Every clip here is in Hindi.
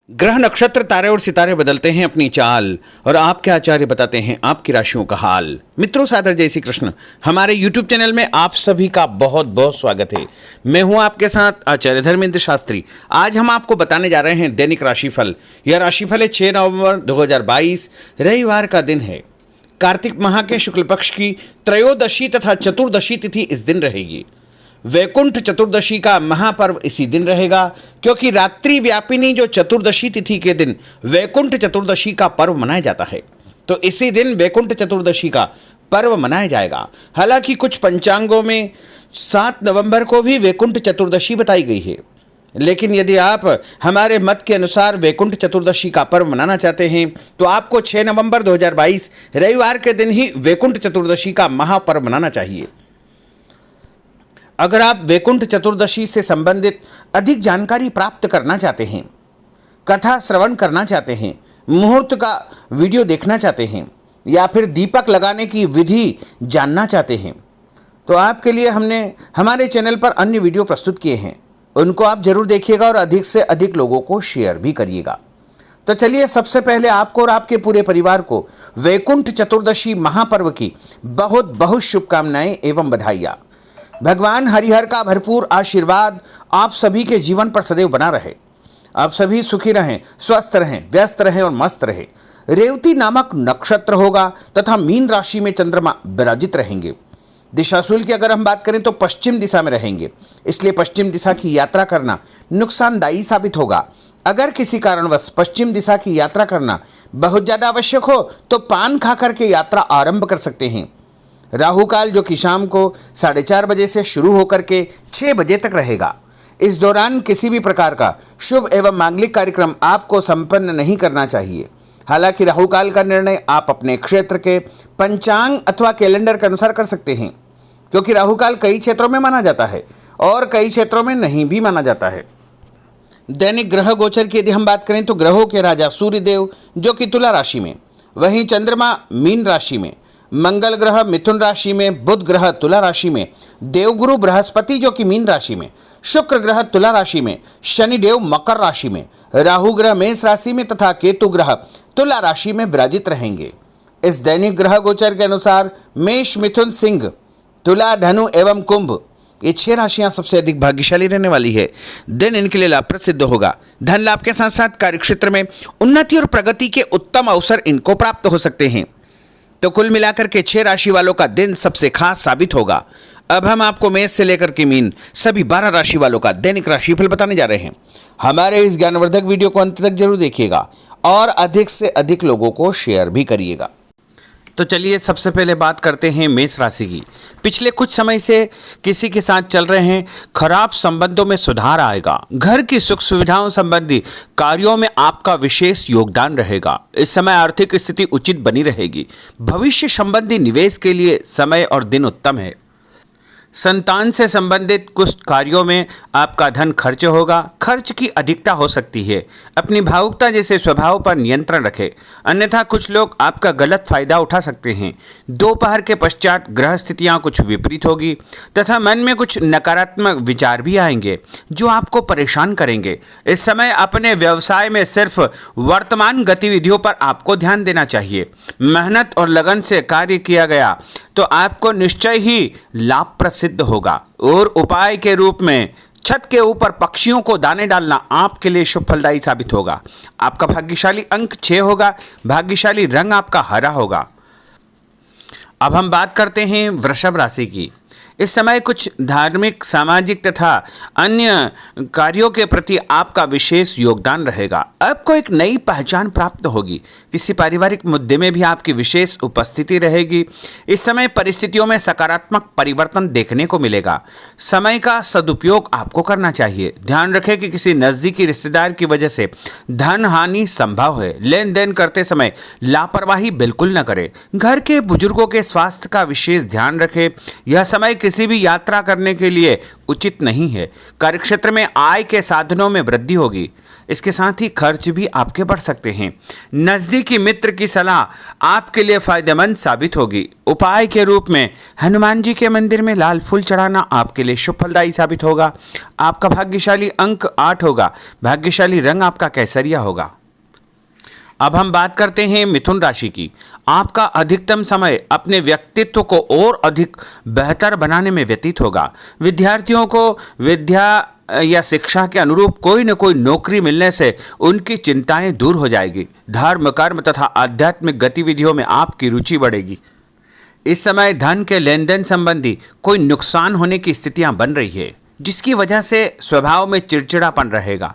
ग्रह नक्षत्र तारे और सितारे बदलते हैं अपनी चाल और आपके आचार्य बताते हैं आपकी राशियों का हाल। मित्रों, सादर जय श्री कृष्ण। हमारे YouTube चैनल में आप सभी का बहुत बहुत स्वागत है। मैं हूं आपके साथ आचार्य धर्मेंद्र शास्त्री। आज हम आपको बताने जा रहे हैं दैनिक राशिफल। यह राशिफल है 6 नवंबर 2022, रविवार का दिन है। कार्तिक माह के शुक्ल पक्ष की त्रयोदशी तथा चतुर्दशी तिथि इस दिन रहेगी। वैकुंठ चतुर्दशी का महापर्व इसी दिन रहेगा, क्योंकि रात्रि व्यापिनी जो चतुर्दशी तिथि के दिन वैकुंठ चतुर्दशी का पर्व मनाया जाता है, तो इसी दिन वैकुंठ चतुर्दशी का पर्व मनाया जाएगा। हालांकि कुछ पंचांगों में 7 नवंबर को भी वैकुंठ चतुर्दशी बताई गई है, लेकिन यदि आप हमारे मत के अनुसार वैकुंठ चतुर्दशी का पर्व मनाना चाहते हैं तो आपको 6 नवंबर 2022 रविवार के दिन ही वैकुंठ चतुर्दशी का महापर्व मनाना चाहिए। अगर आप वैकुंठ चतुर्दशी से संबंधित अधिक जानकारी प्राप्त करना चाहते हैं, कथा श्रवण करना चाहते हैं, मुहूर्त का वीडियो देखना चाहते हैं या फिर दीपक लगाने की विधि जानना चाहते हैं, तो आपके लिए हमने हमारे चैनल पर अन्य वीडियो प्रस्तुत किए हैं। उनको आप जरूर देखिएगा और अधिक से अधिक लोगों को शेयर भी करिएगा। तो चलिए, सबसे पहले आपको और आपके पूरे परिवार को वैकुंठ चतुर्दशी महापर्व की बहुत बहुत शुभकामनाएं एवं बधाइयाँ। भगवान हरिहर का भरपूर आशीर्वाद आप सभी के जीवन पर सदैव बना रहे। आप सभी सुखी रहें, स्वस्थ रहें, व्यस्त रहें और मस्त रहें। रेवती नामक नक्षत्र होगा तथा मीन राशि में चंद्रमा विराजित रहेंगे। दिशाशूल की अगर हम बात करें तो पश्चिम दिशा में रहेंगे, इसलिए पश्चिम दिशा की यात्रा करना नुकसानदायी साबित होगा। अगर किसी कारणवश पश्चिम दिशा की यात्रा करना बहुत ज़्यादा आवश्यक हो तो पान खा करके यात्रा आरंभ कर सकते हैं। राहु काल जो कि शाम को 4:30 बजे से शुरू होकर के 6 बजे तक रहेगा। इस दौरान किसी भी प्रकार का शुभ एवं मांगलिक कार्यक्रम आपको संपन्न नहीं करना चाहिए। हालांकि राहु काल का निर्णय आप अपने क्षेत्र के पंचांग अथवा कैलेंडर के अनुसार कर सकते हैं, क्योंकि राहु काल कई क्षेत्रों में माना जाता है और कई क्षेत्रों में नहीं भी माना जाता है। दैनिक ग्रह गोचर की यदि हम बात करें तो ग्रहों के राजा सूर्यदेव जो कि तुला राशि में, वहीं चंद्रमा मीन राशि में, मंगल ग्रह मिथुन राशि में, बुध ग्रह तुला राशि में, देवगुरु बृहस्पति जो कि मीन राशि में, शुक्र ग्रह तुला राशि में, शनिदेव मकर राशि में, राहु ग्रह मेष राशि में तथा केतु ग्रह तुला राशि में विराजित रहेंगे। इस दैनिक ग्रह गोचर के अनुसार मेष, मिथुन, सिंह, तुला, धनु एवं कुंभ ये 6 राशियां सबसे अधिक भाग्यशाली रहने वाली है। दिन इनके लिए लाभप्रद सिद्ध होगा। धन लाभ के साथ साथ कार्यक्षेत्र में उन्नति और प्रगति के उत्तम अवसर इनको प्राप्त हो सकते हैं। तो कुल मिलाकर के 6 राशि वालों का दिन सबसे खास साबित होगा। अब हम आपको मेष से लेकर के मीन सभी 12 राशि वालों का दैनिक राशिफल बताने जा रहे हैं। हमारे इस ज्ञानवर्धक वीडियो को अंत तक जरूर देखिएगा और अधिक से अधिक लोगों को शेयर भी करिएगा। तो चलिए, सबसे पहले बात करते हैं मेष राशि की। पिछले कुछ समय से किसी के साथ चल रहे हैं खराब संबंधों में सुधार आएगा। घर की सुख सुविधाओं संबंधी कार्यों में आपका विशेष योगदान रहेगा। इस समय आर्थिक स्थिति उचित बनी रहेगी। भविष्य संबंधी निवेश के लिए समय और दिन उत्तम है। संतान से संबंधित कुछ कार्यों में आपका धन खर्च होगा। खर्च की अधिकता हो सकती है। अपनी भावुकता जैसे स्वभाव पर नियंत्रण रखें, अन्यथा कुछ लोग आपका गलत फायदा उठा सकते हैं। दोपहर के पश्चात ग्रह स्थितियाँ कुछ विपरीत होगी तथा मन में कुछ नकारात्मक विचार भी आएंगे जो आपको परेशान करेंगे। इस समय अपने व्यवसाय में सिर्फ वर्तमान गतिविधियों पर आपको ध्यान देना चाहिए। मेहनत और लगन से कार्य किया गया तो आपको निश्चय ही लाभप्रद सिद्ध होगा। और उपाय के रूप में छत के ऊपर पक्षियों को दाने डालना आपके लिए शुभ फलदायी साबित होगा। आपका भाग्यशाली अंक 6 होगा। भाग्यशाली रंग आपका हरा होगा। अब हम बात करते हैं वृषभ राशि की। इस समय कुछ धार्मिक, सामाजिक तथा अन्य कार्यों के प्रति आपका विशेष योगदान रहेगा। आपको एक नई पहचान प्राप्त होगी। किसी पारिवारिक मुद्दे में भी आपकी विशेष उपस्थिति रहेगी। इस समय परिस्थितियों में सकारात्मक परिवर्तन देखने को मिलेगा। समय का सदुपयोग आपको करना चाहिए। ध्यान रखें कि किसी नज़दीकी रिश्तेदार की वजह से धन हानि संभव है। लेन देन करते समय लापरवाही बिल्कुल न करें। घर के बुजुर्गों के स्वास्थ्य का विशेष ध्यान रखें। यह समय समय किसी भी यात्रा करने के लिए उचित नहीं है। कार्यक्षेत्र में आय के साधनों में वृद्धि होगी। इसके साथ ही खर्च भी आपके बढ़ सकते हैं। नज़दीकी मित्र की सलाह आपके लिए फायदेमंद साबित होगी। उपाय के रूप में हनुमान जी के मंदिर में लाल फूल चढ़ाना आपके लिए शुभ फलदायी साबित होगा। आपका भाग्यशाली अंक 8 होगा। भाग्यशाली रंग आपका केसरिया होगा। अब हम बात करते हैं मिथुन राशि की। आपका अधिकतम समय अपने व्यक्तित्व को और अधिक बेहतर बनाने में व्यतीत होगा। विद्यार्थियों को विद्या या शिक्षा के अनुरूप कोई न कोई नौकरी मिलने से उनकी चिंताएं दूर हो जाएगी। धर्म, कर्म तथा आध्यात्मिक गतिविधियों में आपकी रुचि बढ़ेगी। इस समय धन के लेन देन संबंधी कोई नुकसान होने की स्थितियां बन रही है, जिसकी वजह से स्वभाव में चिड़चिड़ापन रहेगा।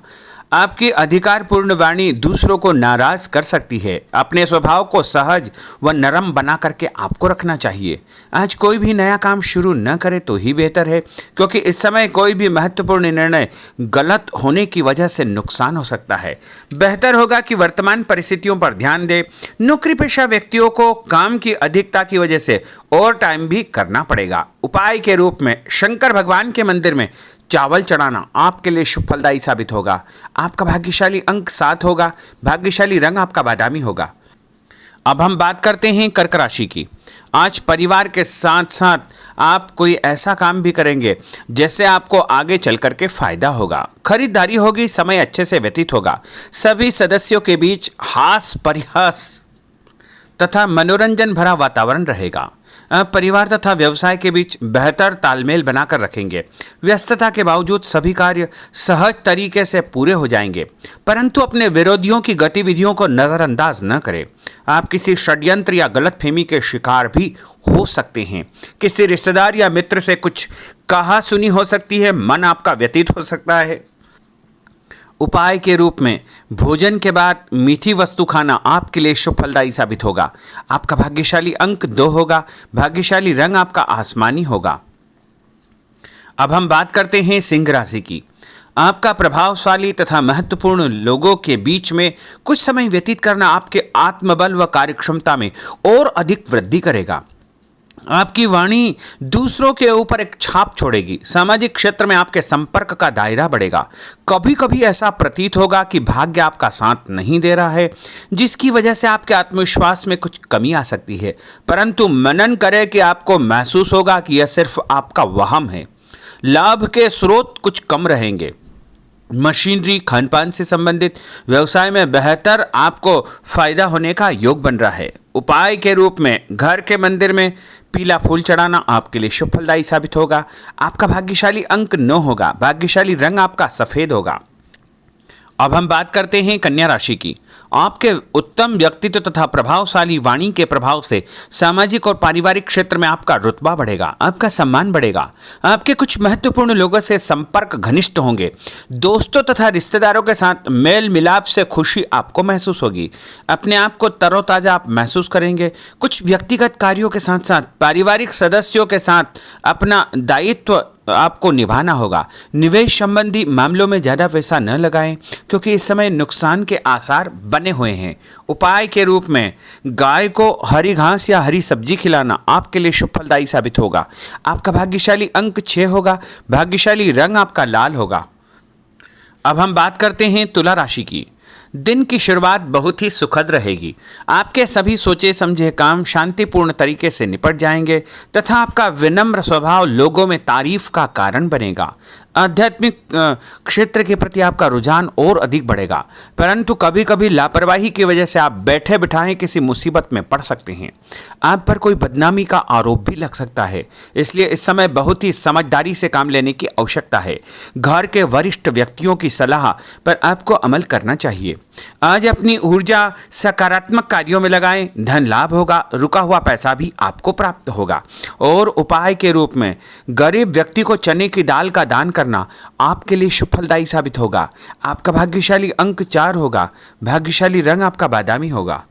आपकी अधिकारपूर्ण वाणी दूसरों को नाराज कर सकती है। अपने स्वभाव को सहज व नरम बना करके आपको रखना चाहिए। आज कोई भी नया काम शुरू न करे तो ही बेहतर है, क्योंकि इस समय कोई भी महत्वपूर्ण निर्णय गलत होने की वजह से नुकसान हो सकता है। बेहतर होगा कि वर्तमान परिस्थितियों पर ध्यान दें। नौकरी पेशा व्यक्तियों को काम की अधिकता की वजह से ओवर टाइम भी करना पड़ेगा। उपाय के रूप में शंकर भगवान के मंदिर में चावल चढ़ाना आपके लिए शुभ फलदायी साबित होगा। आपका भाग्यशाली अंक 7 होगा। भाग्यशाली रंग आपका बादामी होगा। अब हम बात करते हैं कर्क राशि की। आज परिवार के साथ साथ आप कोई ऐसा काम भी करेंगे जिससे आपको आगे चल करके फायदा होगा। खरीदारी होगी, समय अच्छे से व्यतीत होगा। सभी सदस्यों के बीच हास परिहास तथा मनोरंजन भरा वातावरण रहेगा। परिवार तथा व्यवसाय के बीच बेहतर तालमेल बनाकर रखेंगे। व्यस्तता के बावजूद सभी कार्य सहज तरीके से पूरे हो जाएंगे, परंतु अपने विरोधियों की गतिविधियों को नज़रअंदाज न करें। आप किसी षड्यंत्र या गलतफहमी के शिकार भी हो सकते हैं। किसी रिश्तेदार या मित्र से कुछ कहा सुनी हो सकती है। मन आपका व्यतीत हो सकता है। उपाय के रूप में भोजन के बाद मीठी वस्तु खाना आपके लिए शुभ फलदायी साबित होगा। आपका भाग्यशाली अंक 2 होगा। भाग्यशाली रंग आपका आसमानी होगा। अब हम बात करते हैं सिंह राशि की। आपका प्रभावशाली तथा महत्वपूर्ण लोगों के बीच में कुछ समय व्यतीत करना आपके आत्मबल व कार्यक्षमता में और अधिक वृद्धि करेगा। आपकी वाणी दूसरों के ऊपर एक छाप छोड़ेगी। सामाजिक क्षेत्र में आपके संपर्क का दायरा बढ़ेगा। कभी कभी ऐसा प्रतीत होगा कि भाग्य आपका साथ नहीं दे रहा है, जिसकी वजह से आपके आत्मविश्वास में कुछ कमी आ सकती है, परंतु मनन करें कि आपको महसूस होगा कि यह सिर्फ आपका वहम है। लाभ के स्रोत कुछ कम रहेंगे। मशीनरी, खानपान से संबंधित व्यवसाय में बेहतर आपको फायदा होने का योग बन रहा है। उपाय के रूप में घर के मंदिर में पीला फूल चढ़ाना आपके लिए शुभ फलदायी साबित होगा। आपका भाग्यशाली अंक 9 होगा। भाग्यशाली रंग आपका सफेद होगा। अब हम बात करते हैं कन्या राशि की। आपके उत्तम व्यक्तित्व तथा प्रभावशाली वाणी के प्रभाव से सामाजिक और पारिवारिक क्षेत्र में आपका रुतबा बढ़ेगा, आपका सम्मान बढ़ेगा। आपके कुछ महत्वपूर्ण लोगों से संपर्क घनिष्ठ होंगे। दोस्तों तथा रिश्तेदारों के साथ मेल मिलाप से खुशी आपको महसूस होगी। अपने आप को तरोताजा आप महसूस करेंगे। कुछ व्यक्तिगत कार्यों के साथ साथ पारिवारिक सदस्यों के साथ अपना दायित्व आपको निभाना होगा। निवेश संबंधी मामलों में ज़्यादा पैसा न लगाएं, क्योंकि इस समय नुकसान के आसार बने हुए हैं। उपाय के रूप में गाय को हरी घास या हरी सब्जी खिलाना आपके लिए शुभ फलदायी साबित होगा। आपका भाग्यशाली अंक 6 होगा। भाग्यशाली रंग आपका लाल होगा। अब हम बात करते हैं तुला राशि की। दिन की शुरुआत बहुत ही सुखद रहेगी। आपके सभी सोचे समझे काम शांतिपूर्ण तरीके से निपट जाएंगे तथा आपका विनम्र स्वभाव लोगों में तारीफ का कारण बनेगा। आध्यात्मिक क्षेत्र के प्रति आपका रुझान और अधिक बढ़ेगा, परंतु कभी कभी लापरवाही की वजह से आप बैठे बिठाए किसी मुसीबत में पड़ सकते हैं। आप पर कोई बदनामी का आरोप भी लग सकता है, इसलिए इस समय बहुत ही समझदारी से काम लेने की आवश्यकता है। घर के वरिष्ठ व्यक्तियों की सलाह पर आपको अमल करना चाहिए। आज अपनी ऊर्जा सकारात्मक कार्यों में लगाएं। धन लाभ होगा। रुका हुआ पैसा भी आपको प्राप्त होगा। और उपाय के रूप में गरीब व्यक्ति को चने की दाल का दान करना आपके लिए शुभ फलदायी साबित होगा। आपका भाग्यशाली अंक 4 होगा। भाग्यशाली रंग आपका बादामी होगा।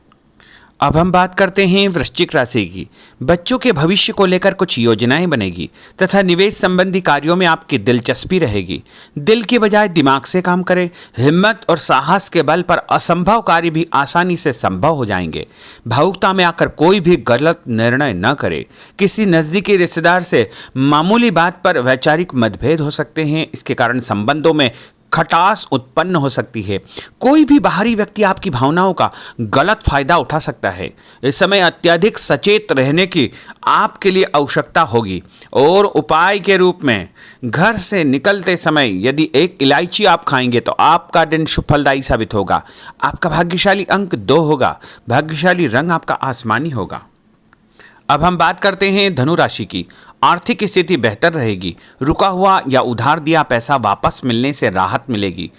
अब हम बात करते हैं वृश्चिक राशि की। बच्चों के भविष्य को लेकर कुछ योजनाएं बनेगी तथा निवेश संबंधी कार्यों में आपकी दिलचस्पी रहेगी। दिल के बजाय दिमाग से काम करें। हिम्मत और साहस के बल पर असंभव कार्य भी आसानी से संभव हो जाएंगे। भावुकता में आकर कोई भी गलत निर्णय न करें। किसी नजदीकी रिश्तेदार से मामूली बात पर वैचारिक मतभेद हो सकते हैं। इसके कारण संबंधों में खटास उत्पन्न हो सकती है। कोई भी बाहरी व्यक्ति आपकी भावनाओं का गलत फायदा उठा सकता है। इस समय अत्यधिक सचेत रहने की आपके लिए आवश्यकता होगी। और उपाय के रूप में घर से निकलते समय यदि एक इलायची आप खाएंगे तो आपका दिन शुभ फलदायी साबित होगा। आपका भाग्यशाली अंक 2 होगा। भाग्यशाली रंग आपका आसमानी होगा। अब हम बात करते हैं धनु राशि की। आर्थिक स्थिति बेहतर रहेगी। रुका हुआ या उधार दिया पैसा वापस मिलने से राहत मिलेगी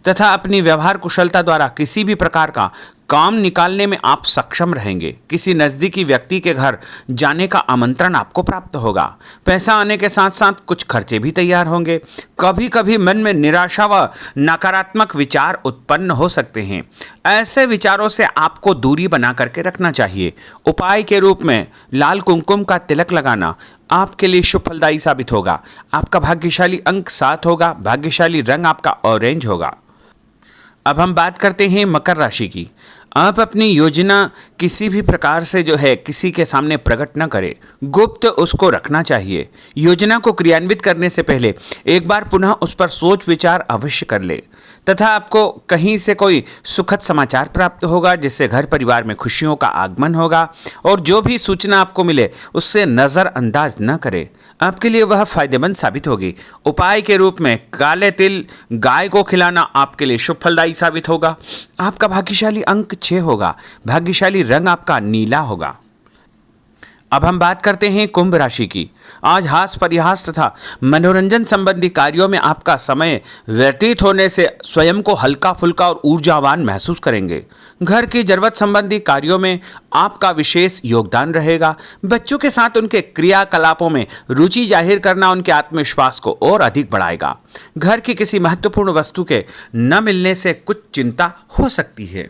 तथा अपनी व्यवहार कुशलता द्वारा किसी भी प्रकार का काम निकालने में आप सक्षम रहेंगे। किसी नज़दीकी व्यक्ति के घर जाने का आमंत्रण आपको प्राप्त होगा। पैसा आने के साथ साथ कुछ खर्चे भी तैयार होंगे। कभी कभी मन में निराशा व नकारात्मक विचार उत्पन्न हो सकते हैं। ऐसे विचारों से आपको दूरी बना करके रखना चाहिए। उपाय के रूप में लाल कुमकुम का तिलक लगाना आपके लिए शुभ फलदायी साबित होगा। आपका भाग्यशाली अंक 7 होगा। भाग्यशाली रंग आपका ऑरेंज होगा। अब हम बात करते हैं मकर राशि की। आप अपनी योजना किसी भी प्रकार से किसी के सामने प्रकट न करें। गुप्त उसको रखना चाहिए। योजना को क्रियान्वित करने से पहले एक बार पुनः उस पर सोच विचार अवश्य कर ले तथा आपको कहीं से कोई सुखद समाचार प्राप्त होगा जिससे घर परिवार में खुशियों का आगमन होगा। और जो भी सूचना आपको मिले उससे नज़रअंदाज न करें। आपके लिए वह फायदेमंद साबित होगी। उपाय के रूप में काले तिल गाय को खिलाना आपके लिए शुभ फलदायी साबित होगा। आपका भाग्यशाली अंक 6 होगा। भाग्यशाली रंग आपका नीला होगा। अब हम बात करते हैं कुंभ राशि की। आज हास परिहास तथा मनोरंजन संबंधी कार्यों में आपका समय व्यतीत होने से स्वयं को हल्का फुल्का और ऊर्जावान महसूस करेंगे। घर की जरूरत संबंधी कार्यों में आपका विशेष योगदान रहेगा। बच्चों के साथ उनके क्रियाकलापों में रुचि जाहिर करना उनके आत्मविश्वास को और अधिक बढ़ाएगा। घर की किसी महत्वपूर्ण वस्तु के न मिलने से कुछ चिंता हो सकती है।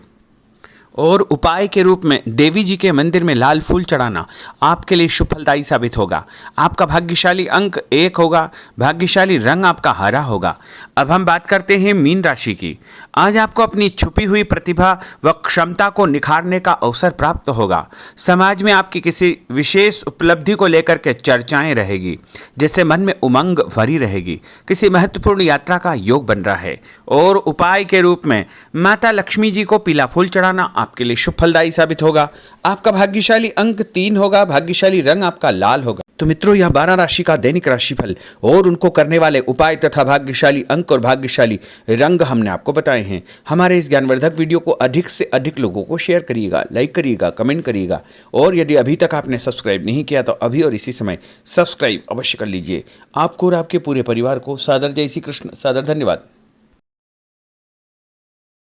और उपाय के रूप में देवी जी के मंदिर में लाल फूल चढ़ाना आपके लिए शुभ फलदायी साबित होगा। आपका भाग्यशाली अंक 1 होगा। भाग्यशाली रंग आपका हरा होगा। अब हम बात करते हैं मीन राशि की। आज आपको अपनी छुपी हुई प्रतिभा व क्षमता को निखारने का अवसर प्राप्त होगा। समाज में आपकी किसी विशेष उपलब्धि को लेकर के चर्चाएं रहेगी जिससे मन में उमंग भरी रहेगी। किसी महत्वपूर्ण यात्रा का योग बन रहा है। और उपाय के रूप में माता लक्ष्मी जी को पीला फूल चढ़ाना आपके लिए शुभ फलदायी साबित होगा। आपका भाग्यशाली अंक 3 होगा। भाग्यशाली रंग आपका लाल होगा। तो मित्रों, यह 12 राशि का दैनिक राशिफल और उनको करने वाले उपाय तथा भाग्यशाली अंक और भाग्यशाली रंग हमने आपको बताए हैं। हमारे इस ज्ञानवर्धक वीडियो को अधिक से अधिक लोगों को शेयर करिएगा, लाइक करिएगा, कमेंट करिएगा। और यदि अभी तक आपने सब्सक्राइब नहीं किया तो अभी और इसी समय सब्सक्राइब अवश्य कर लीजिए। आपको और आपके पूरे परिवार को सादर जय श्री कृष्ण, सादर धन्यवाद।